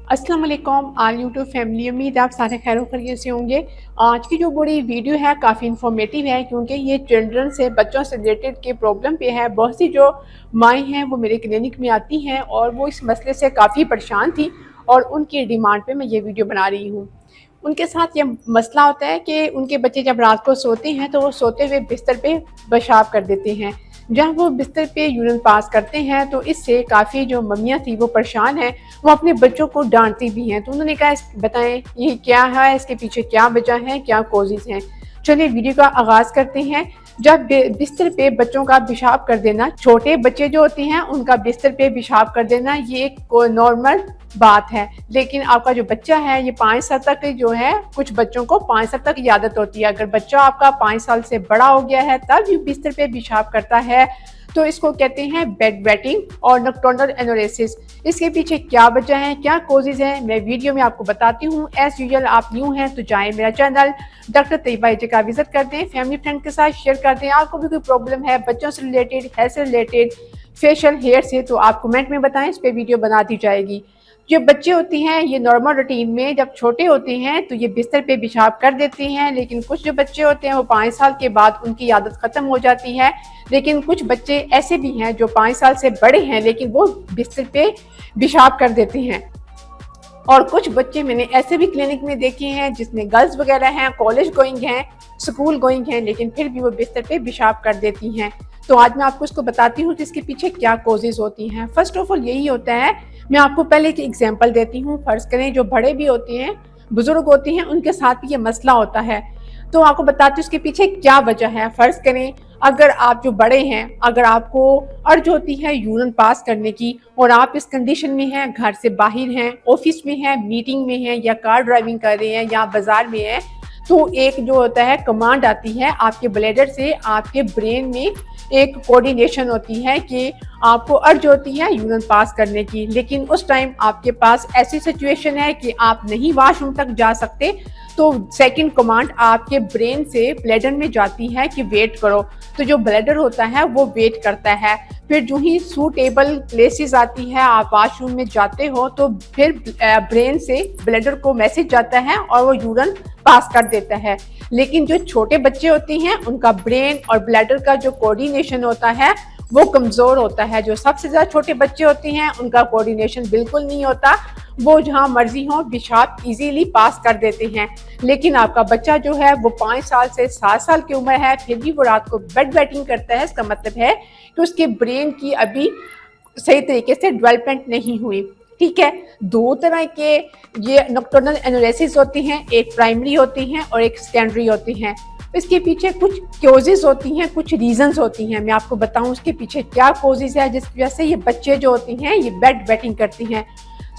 अस्सलाम वालेकुम आल YouTube family. उम्मीद आप सारे खैर खैरियत से होंगे। आज की जो बड़ी वीडियो है काफ़ी इन्फॉर्मेटिव है, क्योंकि ये चिल्ड्रन से बच्चों से रिलेटेड के प्रॉब्लम पे है। बहुत सी जो माएँ हैं वो मेरे क्लिनिक में आती हैं और वो इस मसले से काफ़ी परेशान थी और उनकी डिमांड पे मैं ये वीडियो बना रही हूँ। उनके साथ ये मसला होता है कि उनके बच्चे जब रात को सोते हैं तो वो सोते हुए बिस्तर पे पेशाब कर देते हैं। जब वो बिस्तर पे यूरिन पास करते हैं तो इससे काफ़ी जो मम्मियाँ थी वो परेशान हैं, वो अपने बच्चों को डांटती भी हैं। तो उन्होंने कहा बताएं ये क्या है, इसके पीछे क्या वजह है, क्या कॉजेज़ हैं। चलिए वीडियो का आगाज़ करते हैं। जब बिस्तर पे बच्चों का पेशाब कर देना, छोटे बच्चे जो होते हैं उनका बिस्तर पे पेशाब कर देना ये एक नॉर्मल बात है। लेकिन आपका जो बच्चा है ये 5 साल तक जो है, कुछ बच्चों को 5 साल तक ये आदत होती है। अगर बच्चा आपका 5 साल से बड़ा हो गया है तब ये बिस्तर पे पेशाब करता है तो इसको कहते हैं बेड वेटिंग और नॉकटर्नल एनोरेसिस। इसके पीछे क्या वजह है, क्या कॉजेज हैं, मैं वीडियो में आपको बताती हूँ। एज यूजुअल आप न्यू हैं तो जाएं मेरा चैनल डॉक्टर तैयबा एजे का विजिट कर दें, फैमिली फ्रेंड के साथ शेयर कर दें। आपको भी कोई प्रॉब्लम है बच्चों से रिलेटेड, हेल्थ से रिलेटेड, फेशियल हेयर से, तो आप कमेंट में बताएं, इस पर वीडियो बना दी जाएगी। जो बच्चे होते हैं ये नॉर्मल रूटीन में जब छोटे होते हैं तो ये बिस्तर पे पेशाब कर देते हैं, लेकिन कुछ जो बच्चे होते हैं वो 5 साल के बाद उनकी आदत ख़त्म हो जाती है। लेकिन कुछ बच्चे ऐसे भी हैं जो 5 साल से बड़े हैं लेकिन वो बिस्तर पे पेशाब कर देते हैं। और कुछ बच्चे मैंने ऐसे भी क्लिनिक में देखे हैं जिसमें गर्ल्स वगैरह हैं, कॉलेज गोइंग हैं, स्कूल गोइंग हैं, लेकिन फिर भी वो बिस्तर पे पेशाब कर देती हैं। तो आज मैं आपको इसको बताती हूँ कि इसके पीछे क्या कॉजेज होती हैं। फर्स्ट ऑफ ऑल यही होता है, मैं आपको पहले एक एग्जांपल देती हूँ। फर्ज करें जो बड़े भी होते हैं, बुजुर्ग होते हैं, उनके साथ भी ये मसला होता है। तो आपको बताती हूँ इसके पीछे क्या वजह है। फर्ज करें अगर आप जो बड़े हैं, अगर आपको अर्ज होती है यूरिन पास करने की और आप इस कंडीशन में हैं, घर से बाहर हैं, ऑफिस में हैं, मीटिंग में हैं, या कार ड्राइविंग कर रहे हैं, या बाजार में हैं, तो एक जो होता है कमांड आती है आपके ब्लैडर से, आपके ब्रेन में एक कोऑर्डिनेशन होती है कि आपको अर्ज होती है यूरिन पास करने की। लेकिन उस टाइम आपके पास ऐसी सिचुएशन है कि आप नहीं वॉशरूम तक जा सकते, तो सेकंड कमांड आपके ब्रेन से ब्लैडर में जाती है कि वेट करो। तो जो ब्लैडर होता है वो वेट करता है। फिर जो ही सूटेबल प्लेसेस आती है, आप वॉशरूम में जाते हो, तो फिर ब्रेन से ब्लैडर को मैसेज जाता है और वो यूरिन पास कर देता है। लेकिन जो छोटे बच्चे होते हैं उनका ब्रेन और ब्लैडर का जो कोऑर्डिनेशन होता है वो कमज़ोर होता है। जो सबसे ज़्यादा छोटे बच्चे होते हैं उनका कोऑर्डिनेशन बिल्कुल नहीं होता, वो जहाँ मर्जी हो पेशाब इजीली पास कर देते हैं। लेकिन आपका बच्चा जो है वो 5 साल से 7 साल की उम्र है, फिर भी वो रात को बेड वेटिंग करता है। इसका मतलब है कि उसके ब्रेन की अभी सही तरीके से डेवलपमेंट नहीं हुई। ठीक है, दो तरह के ये नॉकटर्नल एनोरेसिस होती हैं, एक प्राइमरी होती हैं और एक सेकेंडरी होती हैं। इसके पीछे कुछ कॉजेज होती हैं, कुछ रीजंस होती हैं। मैं आपको बताऊं इसके पीछे क्या कॉजेज है जिसकी वजह से ये बच्चे जो होती हैं ये बेड वेटिंग करती हैं।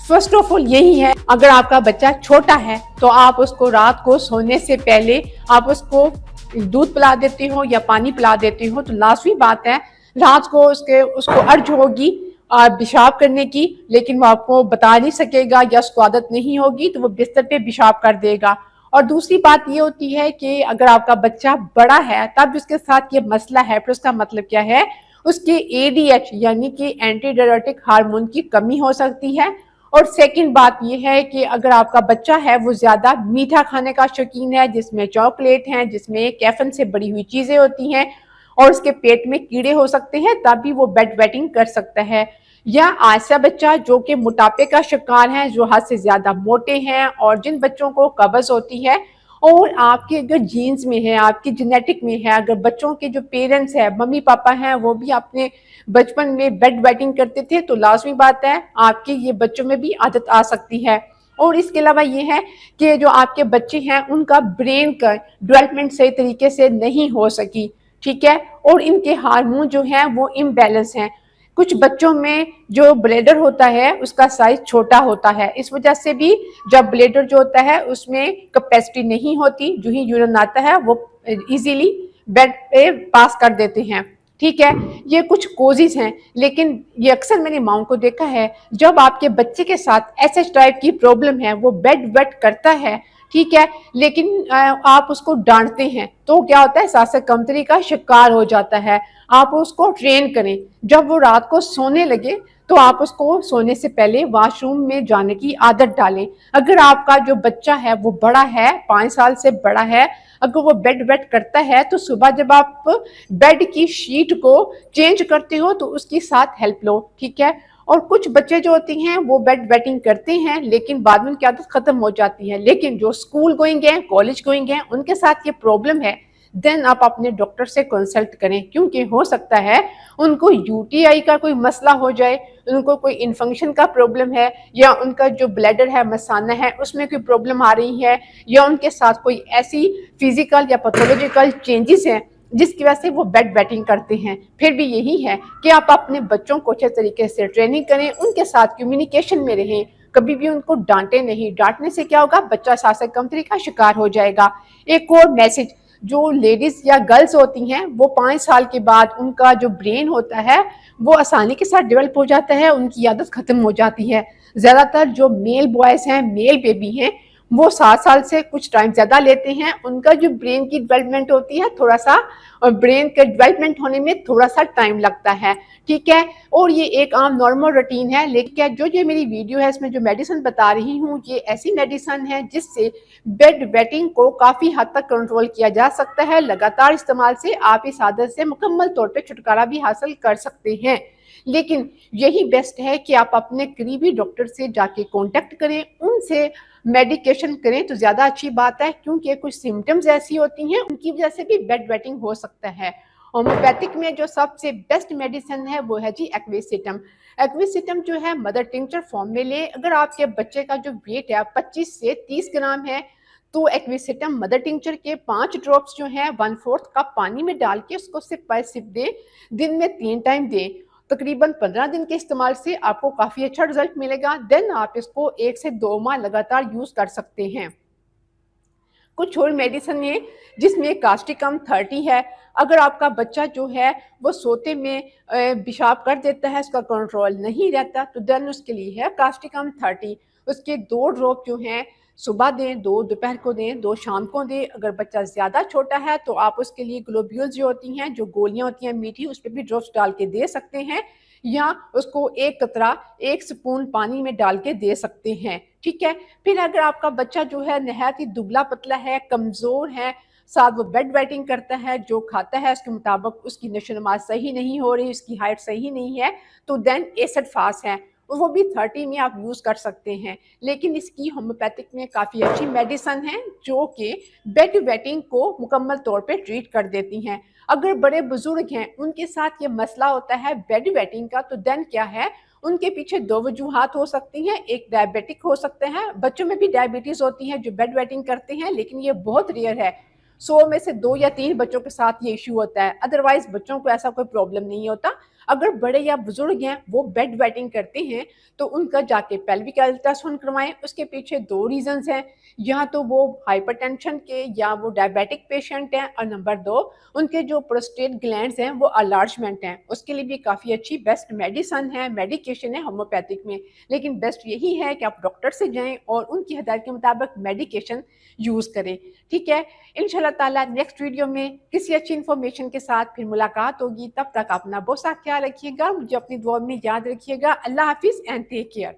फर्स्ट ऑफ ऑल यही है, अगर आपका बच्चा छोटा है तो आप उसको रात को सोने से पहले आप उसको दूध पिला देते हो या पानी पिला देते हो, तो लाजमी बात है रात को उसको अर्ज होगी पेशाब करने की, लेकिन वो आपको बता नहीं सकेगा या उसको आदत नहीं होगी तो वो बिस्तर पे पेशाब कर देगा। और दूसरी बात ये होती है कि अगर आपका बच्चा बड़ा है तब उसके साथ ये मसला है, फिर उसका मतलब क्या है, उसके एडीएच यानी कि एंटी डायरेटिक हार्मोन की कमी हो सकती है। और सेकंड बात यह है कि अगर आपका बच्चा है वो ज़्यादा मीठा खाने का शौकीन है, जिसमें चॉकलेट हैं, जिसमें कैफीन से बड़ी हुई चीज़ें होती हैं, और उसके पेट में कीड़े हो सकते हैं, तब भी वो बेड वेटिंग कर सकता है। या ऐसा बच्चा जो कि मोटापे का शिकार है, जो हद से ज़्यादा मोटे हैं, और जिन बच्चों को कब्ज़ होती है और आपके अगर जीन्स में है, आपकी जेनेटिक में है, अगर बच्चों के जो पेरेंट्स हैं, मम्मी पापा हैं, वो भी अपने बचपन में बेड वेटिंग करते थे, तो लाजमी बात है आपके ये बच्चों में भी आदत आ सकती है। और इसके अलावा ये है कि जो आपके बच्चे हैं उनका ब्रेन का डेवलपमेंट सही तरीके से नहीं हो सकी। ठीक है, और इनके हार्मोन जो हैं वो इम्बैलेंस हैं। कुछ बच्चों में जो ब्लैडर होता है उसका साइज छोटा होता है, इस वजह से भी जब ब्लैडर जो होता है उसमें कैपेसिटी नहीं होती, जो ही यूरिन आता है वो इजीली बेड पे पास कर देते हैं। ठीक है, ये कुछ कोजेज हैं, लेकिन ये अक्सर मैंने माओं को देखा है जब आपके बच्चे के साथ एसएच टाइप की प्रॉब्लम है, वो बेड वेट करता है, ठीक है, लेकिन आप उसको डांटते हैं तो क्या होता है, सांस कमतरी का शिकार हो जाता है। आप उसको ट्रेन करें, जब वो रात को सोने लगे तो आप उसको सोने से पहले वॉशरूम में जाने की आदत डालें। अगर आपका जो बच्चा है वो बड़ा है, 5 साल से बड़ा है, अगर वो बेड वेट करता है तो सुबह जब आप बेड की शीट को चेंज करते हो तो उसकी साथ हेल्प लो, ठीक है। और कुछ बच्चे जो होते हैं वो बेड वेटिंग करते हैं लेकिन बाद में उनकी आदत खत्म हो जाती है, लेकिन जो स्कूल गोइंग है, कॉलेज गोइंग है, उनके साथ ये प्रॉब्लम है, देन आप अपने डॉक्टर से कंसल्ट करें, क्योंकि हो सकता है उनको यूटीआई का कोई मसला हो जाए, उनको कोई इन्फेक्शन का प्रॉब्लम है, या उनका जो ब्लैडर है, मसाना है, उसमें कोई प्रॉब्लम आ रही है, या उनके साथ कोई ऐसी फिजिकल या पैथोलॉजिकल चेंजेस हैं जिसकी वजह से वो बेड वेटिंग करते हैं। फिर भी यही है कि आप अपने बच्चों को अच्छे तरीके से ट्रेनिंग करें, उनके साथ कम्युनिकेशन में रहें, कभी भी उनको डांटे नहीं। डांटने से क्या होगा, बच्चा शासक कमतरी का शिकार हो जाएगा। एक और मैसेज, जो लेडीज या गर्ल्स होती हैं वो 5 साल के बाद उनका जो ब्रेन होता है वो आसानी के साथ डेवलप हो जाता है, उनकी आदत खत्म हो जाती है। ज़्यादातर जो मेल बॉयज़ हैं, मेल बेबी हैं, वो 7 साल से कुछ टाइम ज़्यादा लेते हैं, उनका जो ब्रेन की डेवलपमेंट होती है थोड़ा सा, और ब्रेन के डेवलपमेंट होने में थोड़ा सा टाइम लगता है, ठीक है। और ये एक आम नॉर्मल रूटीन है, लेकिन जो ये मेरी वीडियो है इसमें जो मेडिसिन बता रही हूँ ये ऐसी मेडिसिन है जिससे बेड वेटिंग को काफ़ी हद तक कंट्रोल किया जा सकता है। लगातार इस्तेमाल से आप इस आदत से मुकम्मल तौर पे छुटकारा भी हासिल कर सकते हैं। लेकिन यही बेस्ट है कि आप अपने करीबी डॉक्टर से जाके कांटेक्ट करें, उनसे मेडिकेशन करें तो ज़्यादा अच्छी बात है, क्योंकि कुछ सिम्टम्स ऐसी होती हैं उनकी वजह से भी बेड वेटिंग हो सकता है। होम्योपैथिक में जो सबसे बेस्ट मेडिसिन है वो है जी एक्विसिटम। एक्विसिटम जो है मदर टिंचर फॉर्म में ले, अगर आपके बच्चे का जो वेट है 25 से 30 ग्राम है तो एक्विसिटम मदर टिंचर के 5 ड्रॉप्स जो हैं 1/4 कप पानी में डाल के उसको सिप बाय सिप दें, दिन में 3 टाइम दें। तकरीबन 15 दिन के इस्तेमाल से आपको काफ़ी अच्छा रिजल्ट मिलेगा। देन आप इसको 1 से 2 माह लगातार यूज़ कर सकते हैं। कुछ और मेडिसिन है जिसमें कास्टिकम 30 है। अगर आपका बच्चा जो है वो सोते में पेशाब कर देता है, उसका कंट्रोल नहीं रहता, तो देन उसके लिए है कास्टिकम 30। उसके 2 ड्रॉप जो हैं सुबह दें, 2 दोपहर को दें, 2 शाम को दें। अगर बच्चा ज़्यादा छोटा है तो आप उसके लिए ग्लोब्यूल्स जो होती हैं, जो गोलियां होती हैं मीठी, उस पर भी ड्रॉप्स डाल के दे सकते हैं, या उसको 1 कतरा 1 स्पून पानी में डाल के दे सकते हैं, ठीक है। फिर अगर आपका बच्चा जो है नहायत ही दुबला पतला है, कमज़ोर है, साथ वो बेड वेटिंग करता है, जो खाता है उसके मुताबिक उसकी नशो-नुमा सही नहीं हो रही, उसकी हाइट सही नहीं है, तो देन एसिड फास्ट है, वो भी 30 में आप यूज़ कर सकते हैं। लेकिन इसकी होम्योपैथिक में काफ़ी अच्छी मेडिसिन है जो कि बेड वेटिंग को मुकम्मल तौर पे ट्रीट कर देती हैं। अगर बड़े बुजुर्ग हैं उनके साथ ये मसला होता है बेड वेटिंग का, तो देन क्या है, उनके पीछे 2 वजूहात हो सकती हैं। एक डायबिटिक हो सकते हैं, बच्चों में भी डायबिटीज़ होती है जो बेड वेटिंग करते हैं, लेकिन ये बहुत रेयर है। 100 में से 2 या 3 बच्चों के साथ ये इश्यू होता है, अदरवाइज़ बच्चों को ऐसा कोई प्रॉब्लम नहीं होता। अगर बड़े या बुजुर्ग हैं वो बेड वेटिंग करते हैं तो उनका जाके पेल्विक अल्ट्रासाउंड करवाएं। उसके पीछे 2 रीज़न्स हैं, या तो वो हाइपरटेंशन के या वो डायबिटिक पेशेंट हैं, और नंबर 2 उनके जो प्रोस्टेट ग्लैंड्स हैं वो अलार्जमेंट हैं। उसके लिए भी काफ़ी अच्छी बेस्ट मेडिसिन है, मेडिकेशन है होम्योपैथिक में। लेकिन बेस्ट यही है कि आप डॉक्टर से जाएँ और उनकी हिदायत के मुताबिक मेडिकेशन यूज़ करें, ठीक है। इंशाल्लाह ताला नेक्स्ट वीडियो में किसी अच्छी इन्फॉर्मेशन के साथ फिर मुलाकात होगी। तब तक अपना बहुत सा ख्याल रखिएगा, मुझे अपनी दुआ में याद रखिएगा। अल्लाह हाफिज़ एंड टेक केयर।